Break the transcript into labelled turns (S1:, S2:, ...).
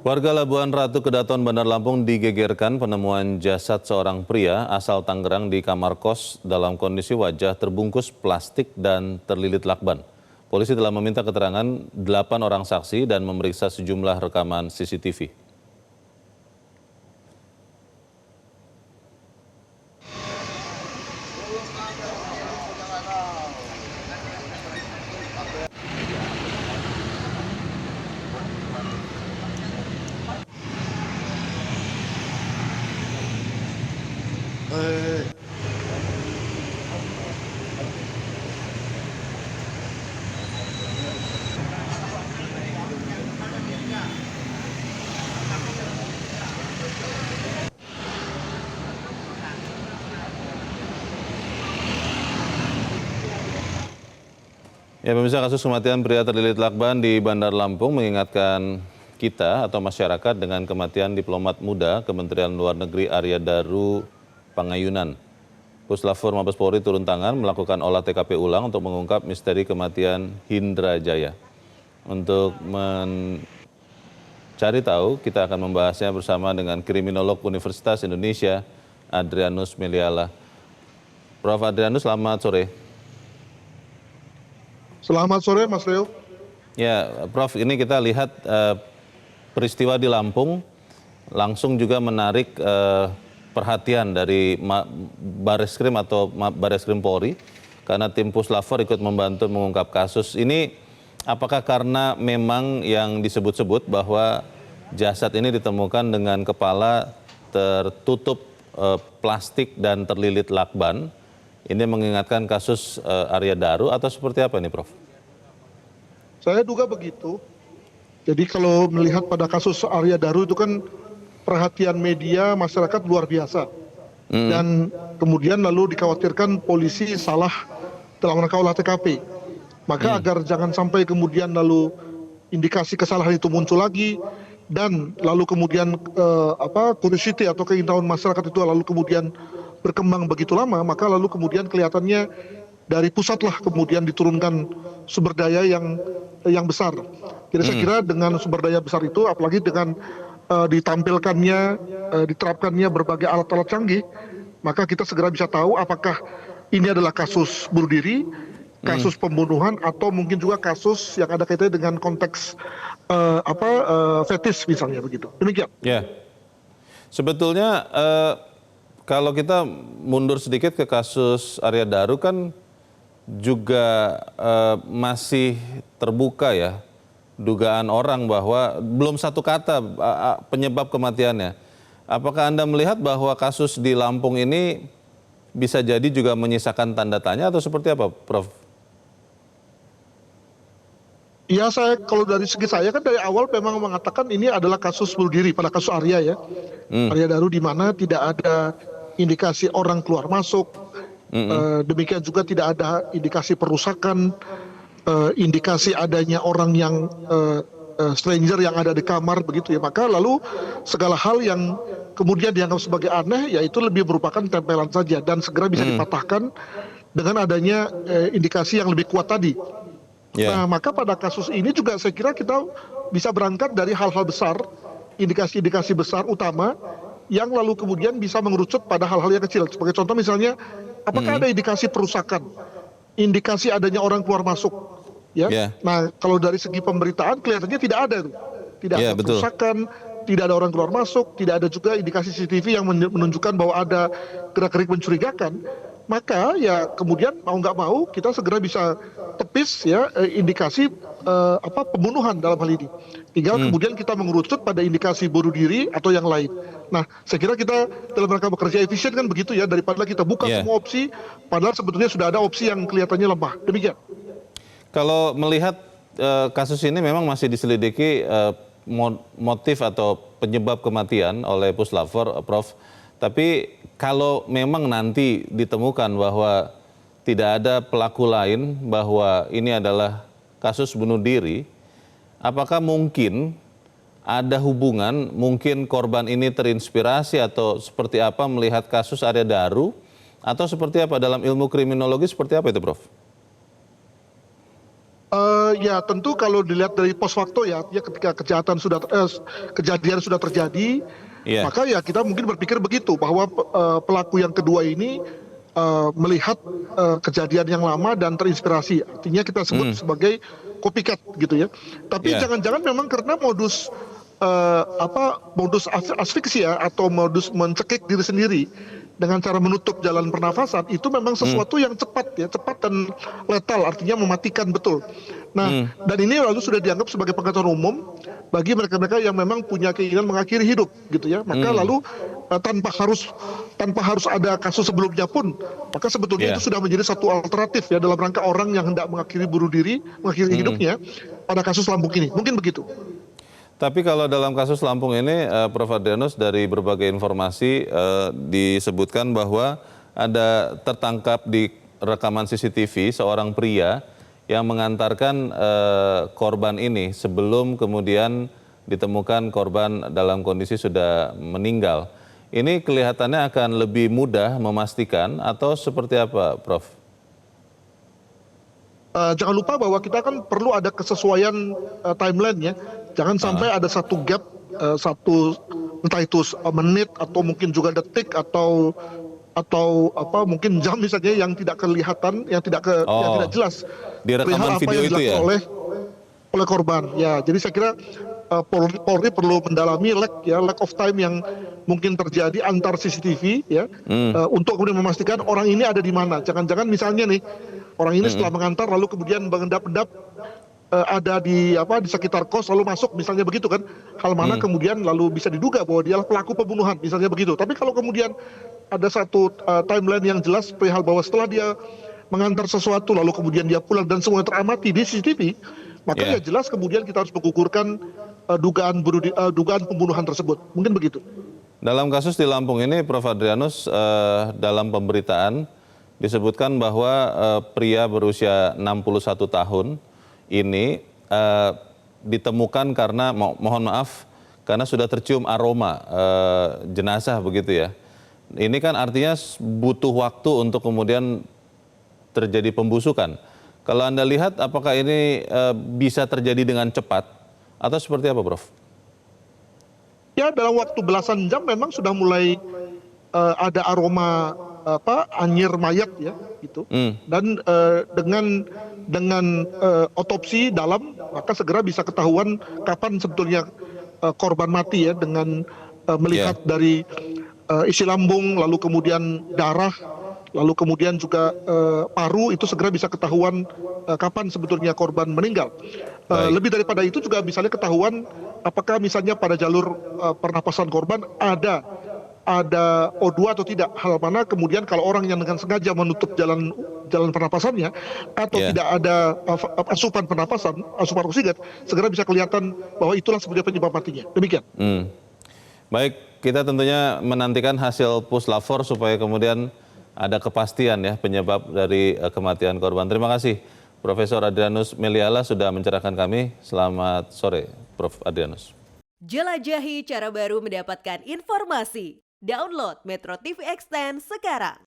S1: Warga Labuan Ratu Kedaton Bandar Lampung digegerkan penemuan jasad seorang pria asal Tangerang di kamar kos dalam kondisi wajah terbungkus plastik dan terlilit lakban. Polisi telah meminta keterangan 8 orang saksi dan memeriksa sejumlah rekaman CCTV. Ya, pemirsa, kasus kematian pria terlilit lakban di Bandar Lampung mengingatkan kita atau masyarakat dengan kematian diplomat muda Kementerian Luar Negeri Arya Daru Pangayunan. Puslapfor Mabes Polri turun tangan melakukan olah TKP ulang untuk mengungkap misteri kematian Hindra Jaya. Untuk mencari tahu, kita akan membahasnya bersama dengan kriminolog Universitas Indonesia, Adrianus Meliala. Prof. Adrianus, selamat sore.
S2: Selamat sore, Mas Leo.
S1: Ya, Prof, ini kita lihat peristiwa di Lampung langsung juga menarik perhatian dari Bareskrim atau Bareskrim Polri karena tim Puslapfor ikut membantu mengungkap kasus ini. Apakah karena memang yang disebut-sebut bahwa jasad ini ditemukan dengan kepala tertutup plastik dan terlilit lakban? Ini mengingatkan kasus Arya Daru atau seperti apa ini, Prof?
S2: Saya duga begitu. Jadi kalau melihat pada kasus Arya Daru itu kan perhatian media masyarakat luar biasa. Dan kemudian lalu dikhawatirkan polisi salah dalam rangka olah TKP. Maka agar jangan sampai kemudian lalu indikasi kesalahan itu muncul lagi dan lalu kemudian curiosity atau keinginan masyarakat itu lalu kemudian berkembang begitu lama, maka lalu kemudian kelihatannya dari pusatlah kemudian diturunkan sumber daya yang besar. Jadi saya kira dengan sumber daya besar itu, apalagi dengan ditampilkannya, diterapkannya berbagai alat-alat canggih, maka kita segera bisa tahu apakah ini adalah kasus bunuh diri, kasus pembunuhan, atau mungkin juga kasus yang ada kaitannya dengan konteks fetis misalnya begitu. Demikian.
S1: Ya, sebetulnya kalau kita mundur sedikit ke kasus Arya Daru kan juga masih terbuka ya dugaan orang bahwa belum satu kata penyebab kematiannya. Apakah Anda melihat bahwa kasus di Lampung ini bisa jadi juga menyisakan tanda tanya atau seperti apa, Prof?
S2: Ya, kalau dari segi saya kan dari awal memang mengatakan ini adalah kasus bunuh diri pada kasus Arya ya. Arya Daru di mana tidak ada indikasi orang keluar masuk, demikian juga tidak ada indikasi perusakan, indikasi adanya orang yang stranger yang ada di kamar begitu ya. Maka lalu segala hal yang kemudian dianggap sebagai aneh yaitu lebih merupakan tempelan saja dan segera bisa dipatahkan dengan adanya indikasi yang lebih kuat tadi. Nah, maka pada kasus ini juga saya kira kita bisa berangkat dari hal-hal besar, indikasi-indikasi besar utama yang lalu kemudian bisa mengerucut pada hal-hal yang kecil. Sebagai contoh misalnya, apakah ada indikasi perusakan, indikasi adanya orang keluar masuk, ya? Nah, kalau dari segi pemberitaan kelihatannya tidak ada itu, tidak ada perusakan, tidak ada orang keluar masuk, tidak ada juga indikasi CCTV yang menunjukkan bahwa ada gerak-gerik mencurigakan. Maka ya kemudian mau nggak mau kita segera bisa tepis ya indikasi pembunuhan dalam hal ini. Tinggal kemudian kita mengerucut pada indikasi bunuh diri atau yang lain. Nah, saya kira kita dalam rangka bekerja efisien kan begitu ya, daripada kita buka semua opsi, padahal sebetulnya sudah ada opsi yang kelihatannya lemah. Demikian.
S1: Kalau melihat kasus ini memang masih diselidiki motif atau penyebab kematian oleh Puslapfor, Prof. Tapi kalau memang nanti ditemukan bahwa tidak ada pelaku lain, bahwa ini adalah kasus bunuh diri, apakah mungkin ada hubungan, mungkin korban ini terinspirasi atau seperti apa melihat kasus Arya Daru, atau seperti apa dalam ilmu kriminologi, seperti apa itu, Prof?
S2: Ya tentu kalau dilihat dari pos waktu ya, artinya ketika kejadian sudah terjadi,
S1: Iya,
S2: maka ya kita mungkin berpikir begitu bahwa pelaku yang kedua ini melihat kejadian yang lama dan terinspirasi. Artinya kita sebut sebagai copycat gitu ya. Tapi
S1: iya,
S2: jangan-jangan memang karena modus asfiksia atau modus mencekik diri sendiri dengan cara menutup jalan pernafasan itu memang sesuatu yang cepat ya, cepat dan letal, artinya mematikan betul. Nah, dan ini lalu sudah dianggap sebagai pengetahuan umum bagi mereka-mereka yang memang punya keinginan mengakhiri hidup gitu ya. Maka lalu tanpa harus ada kasus sebelumnya pun, maka sebetulnya
S1: iya.
S2: itu sudah menjadi satu alternatif ya dalam rangka orang yang hendak mengakhiri bunuh diri, mengakhiri hidupnya pada kasus Lampung ini. Mungkin begitu.
S1: Tapi kalau dalam kasus Lampung ini, Prof. Adrianus, dari berbagai informasi disebutkan bahwa ada tertangkap di rekaman CCTV seorang pria yang mengantarkan korban ini sebelum kemudian ditemukan korban dalam kondisi sudah meninggal. Ini kelihatannya akan lebih mudah memastikan atau seperti apa, Prof?
S2: Jangan lupa bahwa kita kan perlu ada kesesuaian timeline ya. Jangan sampai ada satu gap, entah itu menit atau mungkin juga detik atau apa mungkin jam misalnya yang tidak kelihatan, yang tidak
S1: Oh,
S2: jelas
S1: di
S2: perihal
S1: rekaman
S2: apa
S1: video
S2: yang
S1: itu
S2: dilakukan
S1: ya?
S2: oleh korban. Ya, jadi saya kira Polri perlu mendalami lack of time yang mungkin terjadi antar CCTV ya, untuk kemudian memastikan orang ini ada di mana. Jangan-jangan misalnya nih orang ini setelah mengantar lalu kemudian mengendap-endap ada di sekitar kos lalu masuk misalnya begitu kan, hal mana kemudian lalu bisa diduga bahwa dialah pelaku pembunuhan misalnya begitu. Tapi kalau kemudian ada satu timeline yang jelas perihal bahwa setelah dia mengantar sesuatu lalu kemudian dia pulang dan semuanya teramati di CCTV, maka
S1: Ya.
S2: ya jelas kemudian kita harus menggugurkan dugaan pembunuhan tersebut. Mungkin begitu.
S1: Dalam kasus di Lampung ini, Prof. Adrianus, dalam pemberitaan disebutkan bahwa pria berusia 61 tahun ini ditemukan karena, mohon maaf, karena sudah tercium aroma jenazah begitu ya. Ini kan artinya butuh waktu untuk kemudian terjadi pembusukan. Kalau Anda lihat, apakah ini bisa terjadi dengan cepat atau seperti apa, Prof?
S2: Ya dalam waktu belasan jam memang sudah mulai ada aroma anyir mayat ya gitu. Dan dengan otopsi dalam maka segera bisa ketahuan kapan sebetulnya korban mati ya, dengan melihat dari isi lambung lalu kemudian darah lalu kemudian juga paru, itu segera bisa ketahuan kapan sebetulnya korban meninggal.
S1: Baik.
S2: Lebih daripada itu juga misalnya ketahuan apakah misalnya pada jalur pernapasan korban ada O2 atau tidak. Hal mana kemudian kalau orang yang dengan sengaja menutup jalan pernapasannya atau tidak ada asupan pernapasan, asupan oksigen, segera bisa kelihatan bahwa itulah sebenarnya penyebab matinya. Demikian.
S1: Baik, kita tentunya menantikan hasil puslapor supaya kemudian ada kepastian ya penyebab dari kematian korban. Terima kasih Profesor Adrianus Meliala sudah mencerahkan kami. Selamat sore, Prof. Adrianus.
S3: Jelajahi cara baru mendapatkan informasi. Download Metro TV Extend sekarang.